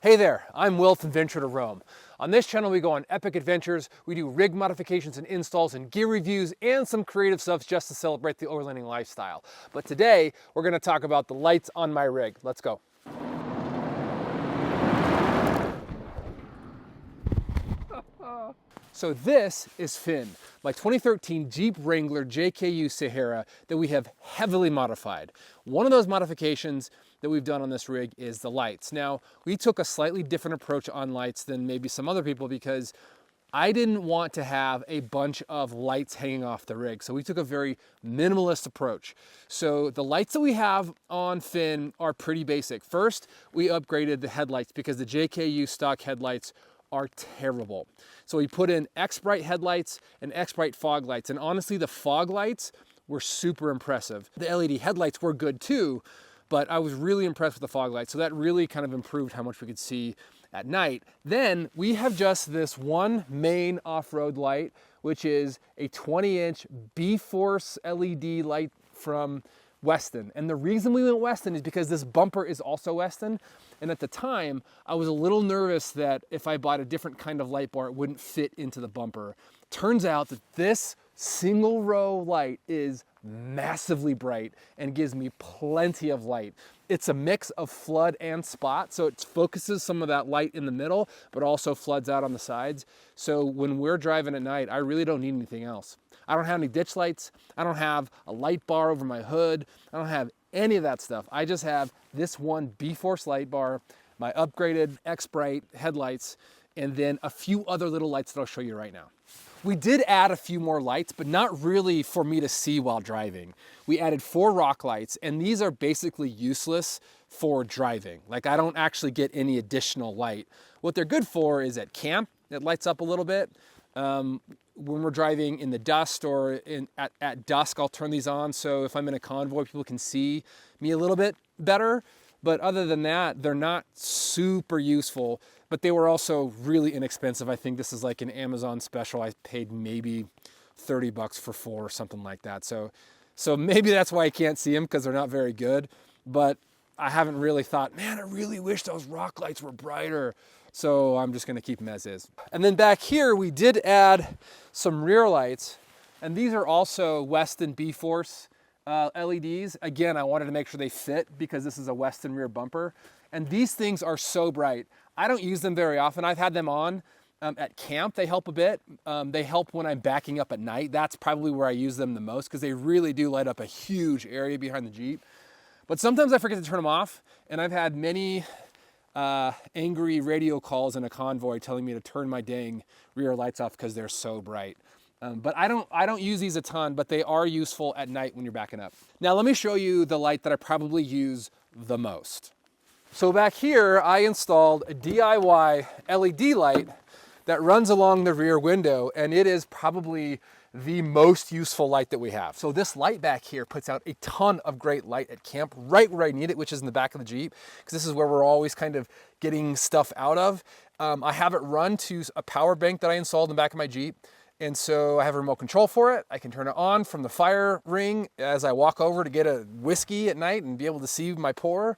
Hey there, I'm Will from Venture to Rome. On this channel we go on epic adventures, we do rig modifications and installs and gear reviews and some creative stuff just to celebrate the overlanding lifestyle. But today we're going to talk about the lights on my rig. Let's go. So this is Finn, my 2013 Jeep Wrangler JKU Sahara that we have heavily modified. One of those modifications that we've done on this rig is the lights. Now, we took a slightly different approach on lights than maybe some other people because I didn't want to have a bunch of lights hanging off the rig. So we took a very minimalist approach. So the lights that we have on Finn are pretty basic. First, we upgraded the headlights because the JKU stock headlights are terrible. So we put in X-Bright headlights and X-Bright fog lights. And honestly, the fog lights were super impressive. The LED headlights were good too, but I was really impressed with the fog lights. So that really kind of improved how much we could see at night. Then we have just this one main off-road light, which is a 20-inch B-Force LED light from Weston. And the reason we went Weston is because this bumper is also Weston. And at the time, I was a little nervous that if I bought a different kind of light bar, it wouldn't fit into the bumper. Turns out that this single row light is massively bright and gives me plenty of light. It's a mix of flood and spot, so it focuses some of that light in the middle, but also floods out on the sides. So when we're driving at night, I really don't need anything else. I don't have any ditch lights. I don't have a light bar over my hood. I don't have any of that stuff. I just have this one B-Force light bar, my upgraded X-Bright headlights, and then a few other little lights that I'll show you right now. We did add a few more lights, but not really for me to see while driving. We added 4 rock lights, and these are basically useless for driving. Like, I don't actually get any additional light. What they're good for is at camp, it lights up a little bit. When we're driving in the dust or at dusk, I'll turn these on. So if I'm in a convoy, people can see me a little bit better. But other than that, they're not super useful, but they were also really inexpensive. I think this is like an Amazon special. I paid maybe 30 bucks for 4 or something like that. So maybe that's why I can't see them, because they're not very good. But I haven't really thought, man, I really wish those rock lights were brighter. So I'm just gonna keep them as is. And then back here, we did add some rear lights, and these are also Weston B-Force LEDs. Again, I wanted to make sure they fit because this is a Weston rear bumper. And these things are so bright. I don't use them very often. I've had them on at camp. They help a bit. They help when I'm backing up at night. That's probably where I use them the most because they really do light up a huge area behind the Jeep. But sometimes I forget to turn them off, and I've had many angry radio calls in a convoy telling me to turn my dang rear lights off because they're so bright. But I don't use these a ton, but they are useful at night when you're backing up. Now let me show you the light that I probably use the most. So back here, I installed a DIY LED light that runs along the rear window, and it is probably the most useful light that we have. So this light back here puts out a ton of great light at camp, right where I need it, which is in the back of the Jeep, because this is where we're always kind of getting stuff out of. I have it run to a power bank that I installed in the back of my Jeep. And so I have a remote control for it. I can turn it on from the fire ring as I walk over to get a whiskey at night and be able to see my pour.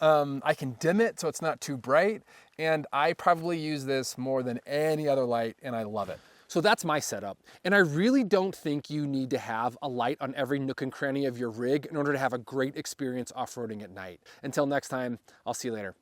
I can dim it so it's not too bright. And I probably use this more than any other light, and I love it. So that's my setup. And I really don't think you need to have a light on every nook and cranny of your rig in order to have a great experience off-roading at night. Until next time, I'll see you later.